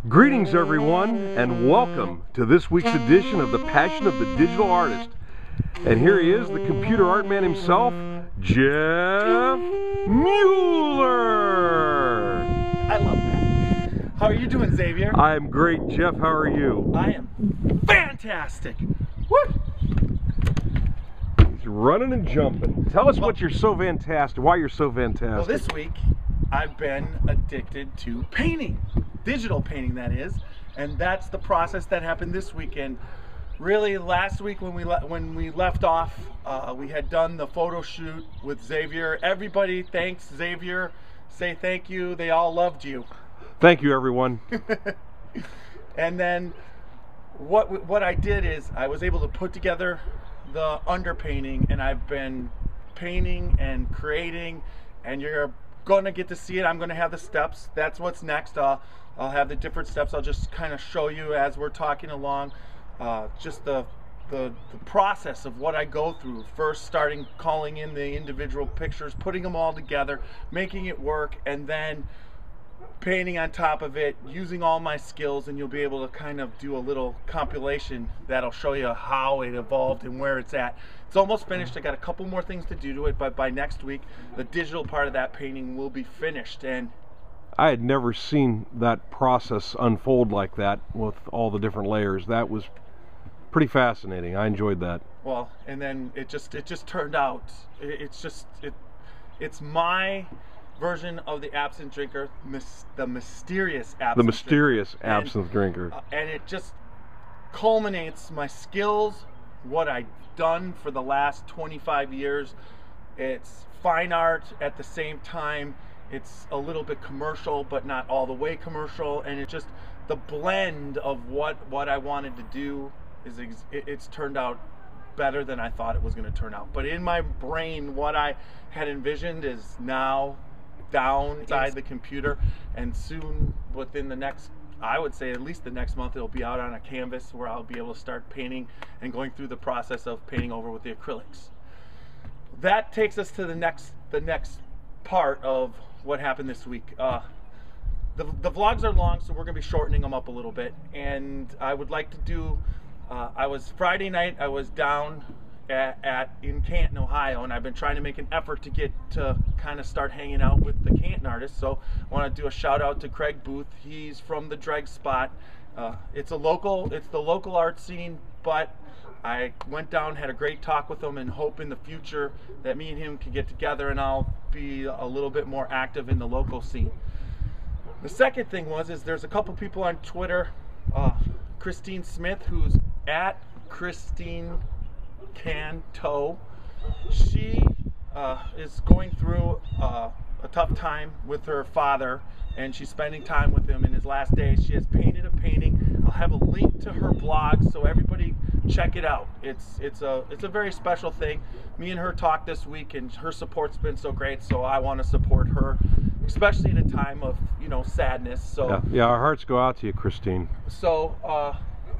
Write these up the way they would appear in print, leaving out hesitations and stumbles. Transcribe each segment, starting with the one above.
Greetings everyone, and welcome to this week's edition of The Passion of the Digital Artist. And here he is, the computer art man himself, Jeff Mueller. I love that. How are you doing, Xavier? I am great, Jeff. How are you? I am fantastic. Woo! He's running and jumping. Tell us why you're so fantastic. Well, this week I've been addicted to painting. Digital painting, that is, and that's the process that happened this weekend. Really, last week when we left off, we had done the photo shoot with Xavier. Everybody thanks Xavier. Say thank you. They all loved you. Thank you, everyone. And then what I did is I was able to put together the underpainting, and I've been painting and creating, and you're gonna get to see it. I'm gonna have the steps. That's what's next. I'll have the different steps. I'll just kind of show you as we're talking along, just the process of what I go through. First, starting calling in the individual pictures, putting them all together, making it work, and then painting on top of it, using all my skills, and you'll be able to kind of do a little compilation that'll show you how it evolved and where it's at. It's almost finished. I got a couple more things to do to it, but by next week the digital part of that painting will be finished. And I had never seen that process unfold like that with all the different layers. That was pretty fascinating. I enjoyed that. Well, and then it just turned out. It's my version of the absinthe drinker, the mysterious absinthe drinker. And it just culminates my skills, what I've done for the last 25 years. It's fine art at the same time. It's a little bit commercial, but not all the way commercial, and it's just the blend of what I wanted to do it's turned out better than I thought it was going to turn out. But in my brain, what I had envisioned is now down inside the computer, and soon, within the next, I would say at least the next month, it'll be out on a canvas where I'll be able to start painting and going through the process of painting over with the acrylics. That takes us to the next part of what happened this week. The vlogs are long, so we're going to be shortening them up a little bit, and I would like to do Friday night I was down in Canton, Ohio, and I've been trying to make an effort to get to kind of start hanging out with the Canton artists. So I want to do a shout out to Craig Booth. He's from the Dreg Spot. It's the local art scene, but I went down, had a great talk with him, and hope in the future that me and him can get together and I'll be a little bit more active in the local scene. The second thing is there's a couple people on Twitter, Christine Smith, who's at Christine Canto. She is going through a tough time with her father, and she's spending time with him in his last days. She has painted a painting. I'll have a link to her blog, so everybody check it out. It's a very special thing. Me and her talked this week, and her support's been so great, so I want to support her, especially in a time of, sadness. So yeah, our hearts go out to you, Christine. So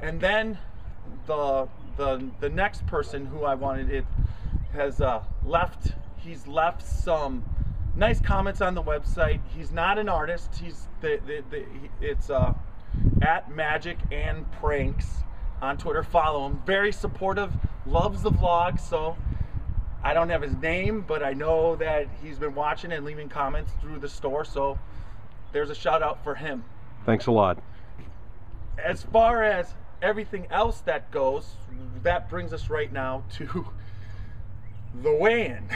and then the next person who I wanted has left. He's left some nice comments on the website. He's not an artist. It's at Magic and Pranks on Twitter. Follow him. Very supportive. Loves the vlog. So I don't have his name, but I know that he's been watching and leaving comments through the store. So there's a shout out for him. Thanks a lot. As far as everything else that goes, that brings us right now to the weigh-in.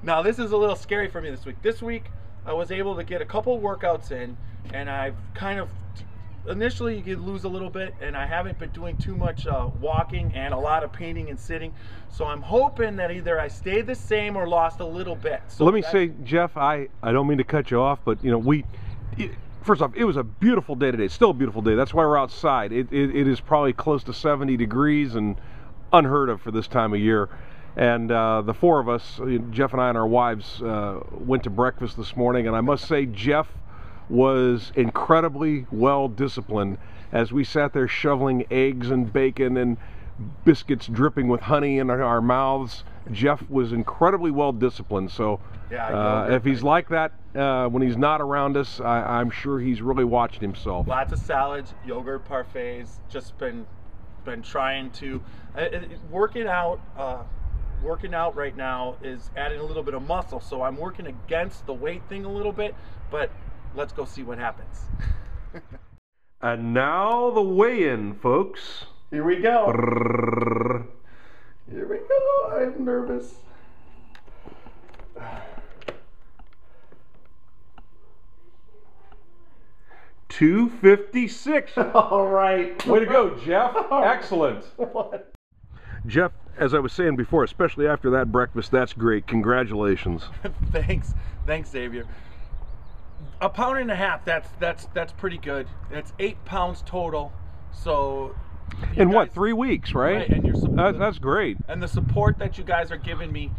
Now this is a little scary for me this week. This week I was able to get a couple workouts in, and I've kind of, initially you could lose a little bit, and I haven't been doing too much walking and a lot of painting and sitting, so I'm hoping that either I stayed the same or lost a little bit. So let me say, Jeff, I don't mean to cut you off, but first off, it was a beautiful day today. It's still a beautiful day. That's why we're outside. It is probably close to 70 degrees and unheard of for this time of year. And the four of us, Jeff and I and our wives, went to breakfast this morning. And I must say, Jeff was incredibly well disciplined as we sat there shoveling eggs and bacon and biscuits dripping with honey in our mouths. Jeff was incredibly well disciplined, so Yeah, if he's like that when he's not around us, I'm sure he's really watching himself. lots of salads, yogurt parfaits. Just been trying to working out. Working out right now is adding a little bit of muscle, so I'm working against the weight thing a little bit. But let's go see what happens. And now the weigh-in, folks. Here we go. Here we go. I'm nervous. 256. All right. Way to go, Jeff. Excellent. What? Jeff, as I was saying before, especially after that breakfast, that's great. Congratulations. Thanks, Xavier. 1.5 pounds. That's pretty good. That's 8 pounds total. So. In what, 3 weeks, right? And your support, that's great. And the support that you guys are giving me.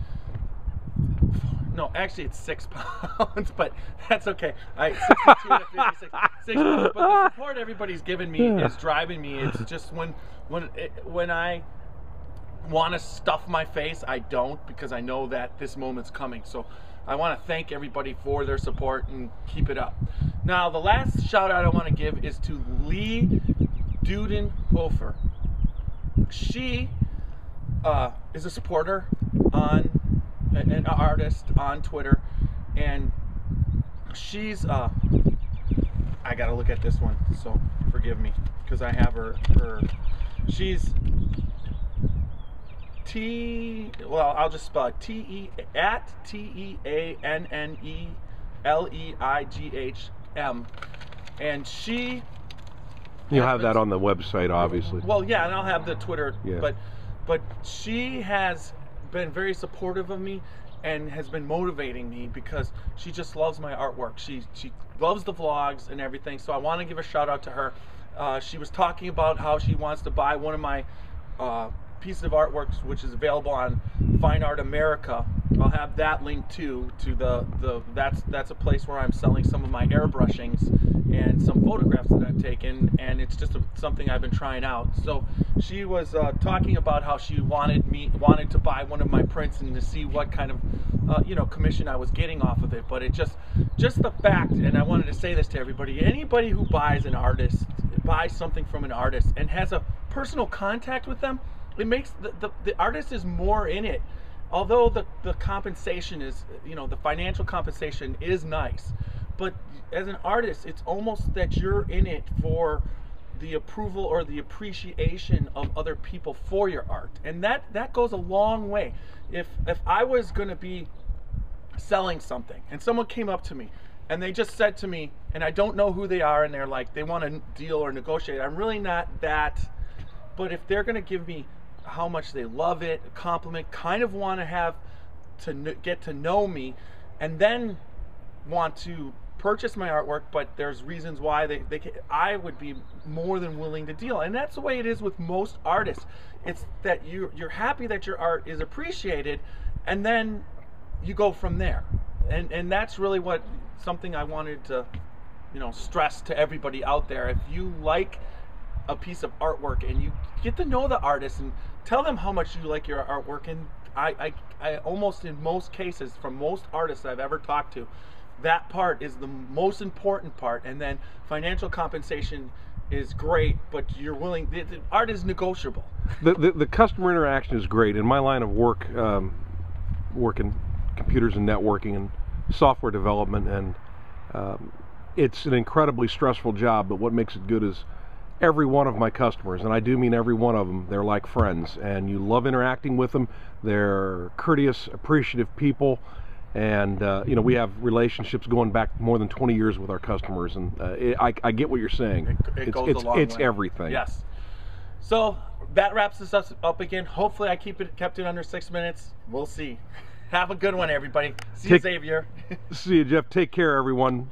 No, actually it's 6 pounds, but that's okay. 62 to 56, 6 pounds. But the support everybody's giving me is driving me. It's just when I want to stuff my face, I don't, because I know that this moment's coming. So I want to thank everybody for their support and keep it up. Now, the last shout out I want to give is to Lee Dudenhofer. She is a supporter an artist on Twitter, and she's I gotta look at this one, so forgive me, because I have her she's I'll just spell it TEANNELEIGHM, and she, you'll have that on the website, obviously. Well, yeah, and I'll have the Twitter, yeah. But she has been very supportive of me and has been motivating me, because she just loves my artwork. She loves the vlogs and everything, so I want to give a shout out to her. She was talking about how she wants to buy one of my pieces of artwork, which is available on Fine Art America. I'll have that link too to that's a place where I'm selling some of my airbrushings and some photographs that I've taken, and it's just something I've been trying out. So she was talking about how she wanted to buy one of my prints and to see what kind of commission I was getting off of it. But it just the fact, and I wanted to say this to everybody: anybody who buys something from an artist and has a personal contact with them, it makes the artist is more in it. Although the compensation is, the financial compensation is nice, but as an artist, it's almost that you're in it for the approval or the appreciation of other people for your art, and that goes a long way. If I was going to be selling something and someone came up to me and they just said to me, and I don't know who they are, and they're like, they want to deal or negotiate, I'm really not that, but if they're going to give me how much they love it, a compliment, kind of want to have to get to know me, and then want to purchase my artwork, but there's reasons why I would be more than willing to deal. And that's the way it is with most artists. It's that you're happy that your art is appreciated, and then you go from there. And that's really something I wanted to stress to everybody out there. If you like a piece of artwork and you get to know the artist and tell them how much you like your artwork, and I almost in most cases, from most artists I've ever talked to, that part is the most important part. And then financial compensation is great, but you're willing, the art is negotiable. The customer interaction is great. In my line of work, working computers and networking and software development, and it's an incredibly stressful job, but what makes it good is every one of my customers, and I do mean every one of them, they're like friends, and you love interacting with them. They're courteous, appreciative people, and we have relationships going back more than 20 years with our customers, and I get what you're saying. It goes a long way. It's everything. Yes. So that wraps this up again. Hopefully I kept it under 6 minutes. We'll see. Have a good one, everybody. See you, Xavier. See you, Jeff. Take care, everyone.